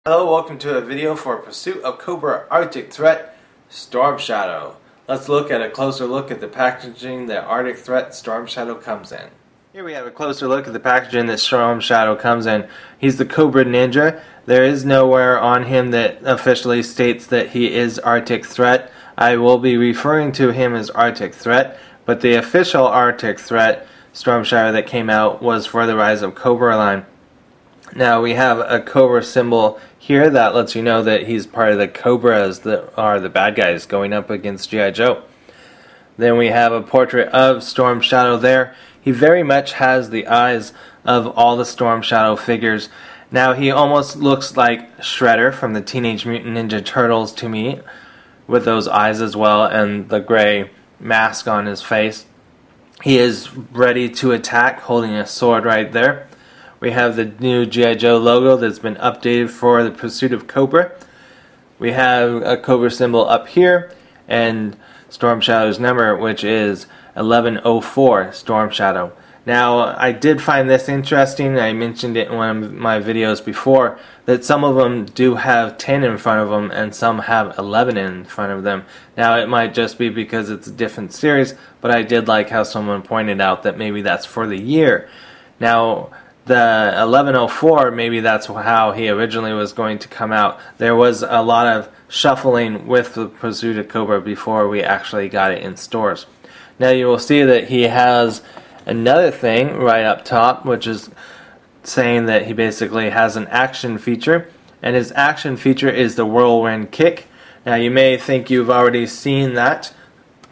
Hello, welcome to a video for Pursuit of Cobra Arctic Threat Storm Shadow. Let's look at a closer look at the packaging that Arctic Threat Storm Shadow comes in. Here we have a closer look at the packaging that Storm Shadow comes in. He's the Cobra Ninja. There is nowhere on him that officially states that he is Arctic Threat. I will be referring to him as Arctic Threat, but the official Arctic Threat Storm Shadow that came out was for the Rise of Cobra line. Now we have a Cobra symbol here that lets you know that he's part of the Cobras that are the bad guys going up against G.I. Joe. Then we have a portrait of Storm Shadow there. He very much has the eyes of all the Storm Shadow figures. Now he almost looks like Shredder from the Teenage Mutant Ninja Turtles to me, with those eyes as well and the gray mask on his face. He is ready to attack, holding a sword right there. We have the new G.I. Joe logo that's been updated for the Pursuit of Cobra. We have a Cobra symbol up here and Storm Shadow's number, which is 1104 Storm Shadow. Now, I did find this interesting. I mentioned it in one of my videos before that some of them do have 10 in front of them and some have 11 in front of them. Now, it might just be because it's a different series, but I did like how someone pointed out that maybe that's for the year. Now, the 1104, maybe that's how he originally was going to come out. There was a lot of shuffling with the Pursuit of Cobra before we actually got it in stores. Now you will see that he has another thing right up top, which is saying that he basically has an action feature, and his action feature is the whirlwind kick. Now you may think you've already seen that,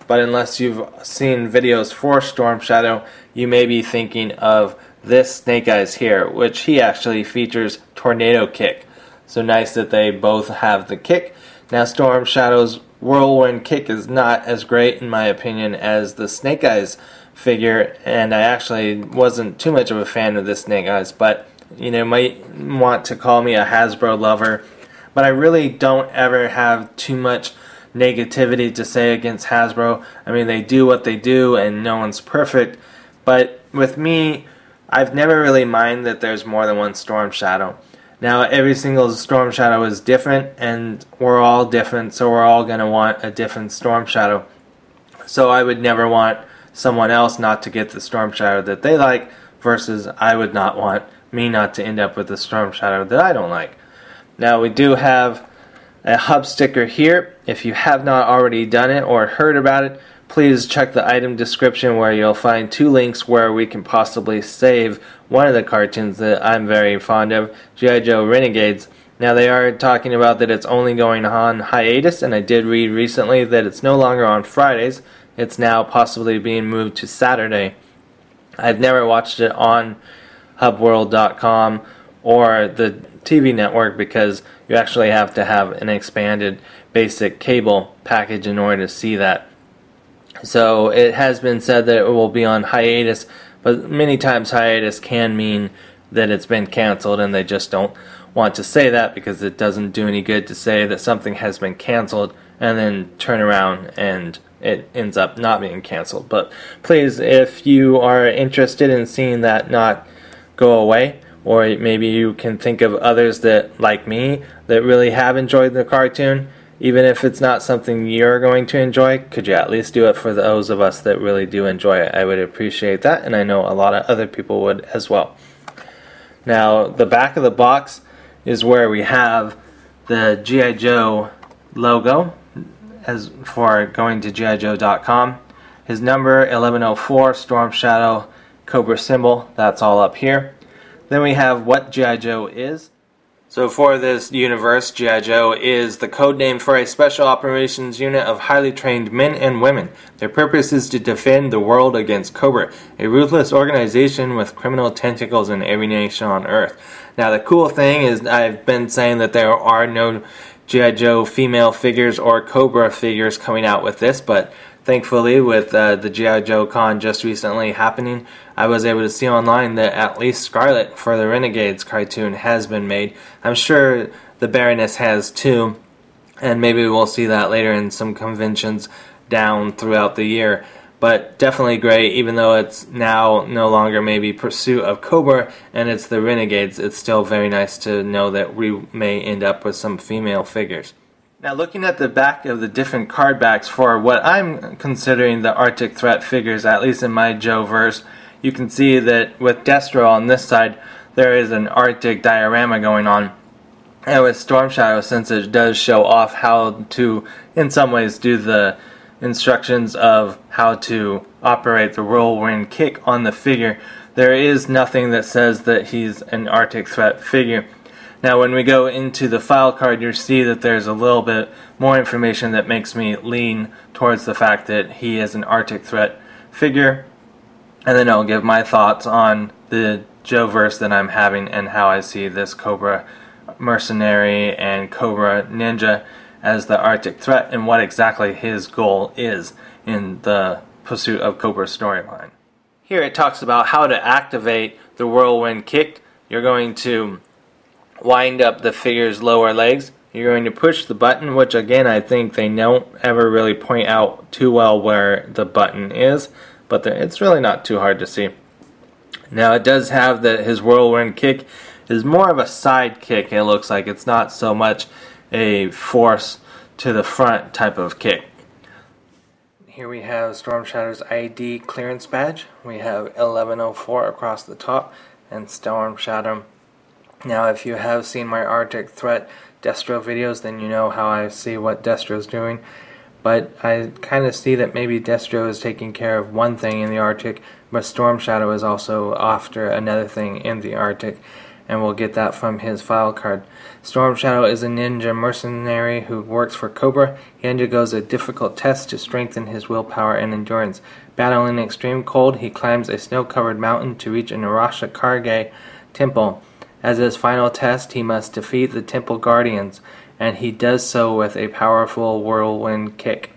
but unless you've seen videos for Storm Shadow, you may be thinking of this Snake Eyes here, which he actually features Tornado Kick. So nice that they both have the kick. Now Storm Shadow's whirlwind kick is not as great in my opinion as the Snake Eyes figure, and I actually wasn't too much of a fan of this Snake Eyes, but you know, might want to call me a Hasbro lover, but I really don't ever have too much negativity to say against Hasbro. I mean, they do what they do and no one's perfect, but with me, I've never really minded that there's more than one Storm Shadow. Now, every single Storm Shadow is different, and we're all different, so we're all going to want a different Storm Shadow. So I would never want someone else not to get the Storm Shadow that they like, versus I would not want me not to end up with the Storm Shadow that I don't like. Now, we do have a hub sticker here. If you have not already done it or heard about it, please check the item description where you'll find 2 links where we can possibly save one of the cartoons that I'm very fond of, G.I.Joe Renegades. Now they are talking about that it's only going on hiatus, and I did read recently that it's no longer on Fridays. It's now possibly being moved to Saturday. I've never watched it on hubworld.com or the TV network because you actually have to have an expanded basic cable package in order to see that. So it has been said that it will be on hiatus, but many times hiatus can mean that it's been canceled, and they just don't want to say that because it doesn't do any good to say that something has been canceled and then turn around and it ends up not being canceled. But please, if you are interested in seeing that not go away, or maybe you can think of others that, like me, that really have enjoyed the cartoon, even if it's not something you're going to enjoy, could you at least do it for those of us that really do enjoy it? I would appreciate that, and I know a lot of other people would as well. Now, the back of the box is where we have the G.I. Joe logo as for going to G.I.Joe.com. His number, 1104, Storm Shadow, Cobra symbol, that's all up here. Then we have what G.I. Joe is. So for this universe, G.I. Joe is the code name for a special operations unit of highly trained men and women. Their purpose is to defend the world against Cobra, a ruthless organization with criminal tentacles in every nation on Earth. Now the cool thing is I've been saying that there are no G.I. Joe female figures or Cobra figures coming out with this, but thankfully, with the G.I. Joe Con just recently happening, I was able to see online that at least Scarlet for the Renegades cartoon has been made. I'm sure the Baroness has too, and maybe we'll see that later in some conventions down throughout the year. but definitely great. Even though it's now no longer maybe Pursuit of Cobra and it's the Renegades, it's still very nice to know that we may end up with some female figures. Now, looking at the back of the different card backs for what I'm considering the Arctic Threat figures, at least in my Joe-verse, you can see that with Destro on this side, there is an Arctic diorama going on. And with Storm Shadow, since it does show off how to, in some ways, do the instructions of how to operate the whirlwind kick on the figure, there is nothing that says that he's an Arctic Threat figure. Now, when we go into the file card, you'll see that there's a little bit more information that makes me lean towards the fact that he is an Arctic Threat figure. And then I'll give my thoughts on the Joe-verse that I'm having and how I see this Cobra Mercenary and Cobra Ninja as the Arctic Threat and what exactly his goal is in the Pursuit of Cobra storyline. Here it talks about how to activate the whirlwind kick. You're going to wind up the figure's lower legs. You're going to push the button, which again I think they don't ever really point out too well where the button is, but it's really not too hard to see. Now it does have that his whirlwind kick is more of a side kick. It looks like it's not so much a force to the front type of kick. Here we have Storm Shadow's ID clearance badge. We have 1104 across the top and Storm Shadow. Now, if you have seen my Arctic Threat Destro videos, then you know how I see what Destro's doing. But I kind of see that maybe Destro is taking care of one thing in the Arctic, but Storm Shadow is also after another thing in the Arctic, and we'll get that from his file card. Storm Shadow is a ninja mercenary who works for Cobra. He undergoes a difficult test to strengthen his willpower and endurance. Battling extreme cold, he climbs a snow-covered mountain to reach an Arasha Karge temple. As his final test, he must defeat the temple guardians, and he does so with a powerful whirlwind kick.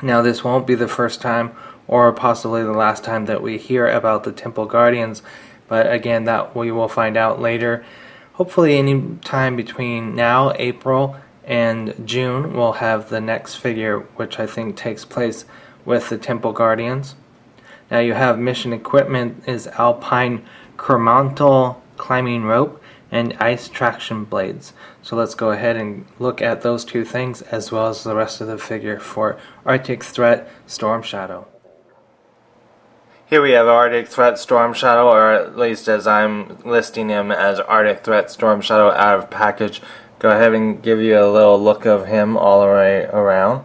Now, this won't be the first time or possibly the last time that we hear about the temple guardians, but again, that we will find out later. Hopefully any time between now, April, and June, we'll have the next figure, which I think takes place with the temple guardians. Now you have mission equipment is alpine Kermantle climbing rope and ice traction blades. So let's go ahead and look at those two things as well as the rest of the figure for Arctic Threat Storm Shadow. Here we have Arctic Threat Storm Shadow, or at least as I'm listing him as Arctic Threat Storm Shadow out of package. Go ahead and give you a little look of him all the way around.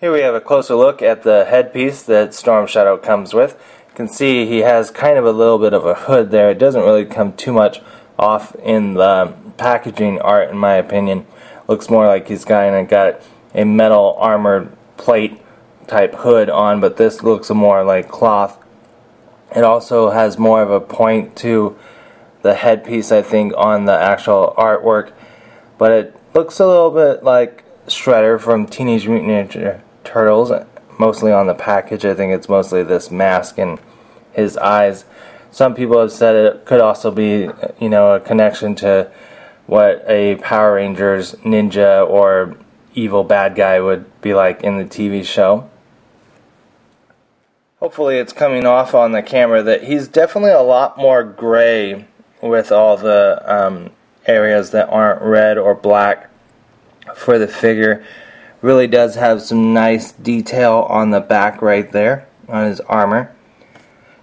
Here we have a closer look at the headpiece that Storm Shadow comes with. You can see he has kind of a little bit of a hood there. It doesn't really come too much off in the packaging art, in my opinion. Looks more like he's got a metal armored plate type hood on, but this looks more like cloth. It also has more of a point to the headpiece, I think, on the actual artwork, but it looks a little bit like Shredder from Teenage Mutant Ninja Turtles, mostly on the package. I think it's mostly this mask and his eyes. Some people have said it could also be, a connection to what a Power Rangers ninja or evil bad guy would be like in the TV show. Hopefully it's coming off on the camera that he's definitely a lot more gray with all the areas that aren't red or black for the figure. Really does have some nice detail on the back right there on his armor.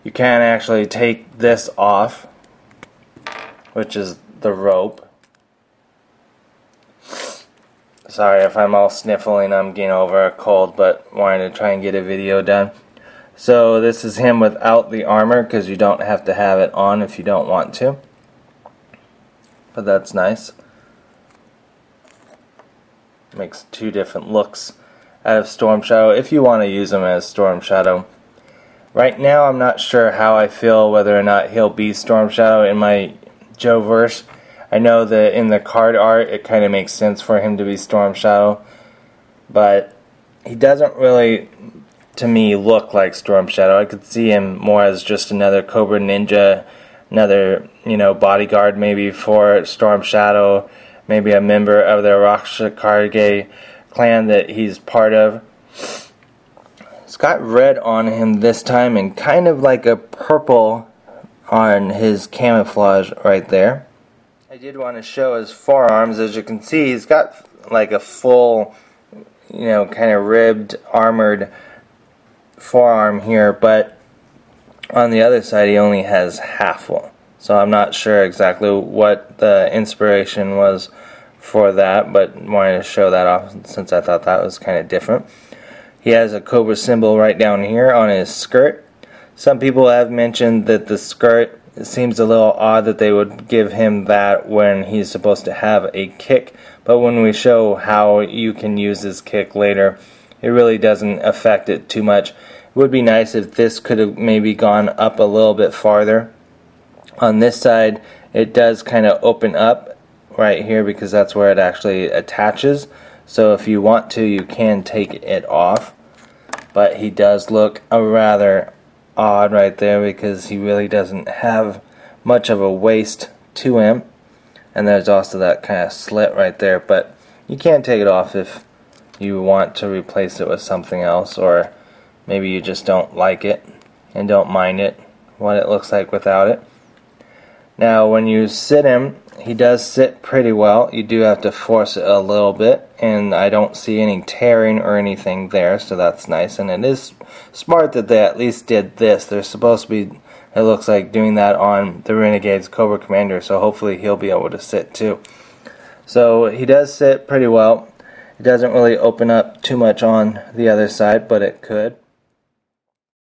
You can actually take this off, which is the rope. Sorry if I'm all sniffling, I'm getting over a cold, but wanted to try and get a video done. So this is him without the armor, because you don't have to have it on if you don't want to. But that's nice. Makes two different looks out of Storm Shadow if you want to use him as Storm Shadow. Right now I'm not sure how I feel whether or not he'll be Storm Shadow in my Joe-verse. I know that in the card art it kind of makes sense for him to be Storm Shadow, but he doesn't really, to me, look like Storm Shadow. I could see him more as just another Cobra Ninja, another, bodyguard maybe for Storm Shadow, maybe a member of the Rakshakage clan that he's part of. It's got red on him this time and kind of like a purple on his camouflage right there. I did want to show his forearms. As you can see, he's got like a full, kind of ribbed, armored forearm here, but on the other side he only has half one. So I'm not sure exactly what the inspiration was for that, but wanted to show that off since I thought that was kind of different. He has a Cobra symbol right down here on his skirt. Some people have mentioned that the skirt, it seems a little odd that they would give him that when he's supposed to have a kick, but when we show how you can use his kick later, it really doesn't affect it too much. It would be nice if this could have maybe gone up a little bit farther. On this side, it does kind of open up right here because that's where it actually attaches. So if you want to, you can take it off. But he does look rather odd right there because he really doesn't have much of a waist to him. And there's also that kind of slit right there. But you can take it off if you want to replace it with something else, or maybe you just don't like it and don't mind it, what it looks like without it. Now when you sit him, he does sit pretty well. You do have to force it a little bit, and I don't see any tearing or anything there, so that's nice. And it is smart that they at least did this. They're supposed to be, it looks like, doing that on the Renegades Cobra Commander, so hopefully he'll be able to sit too. So he does sit pretty well. It doesn't really open up too much on the other side, but it could.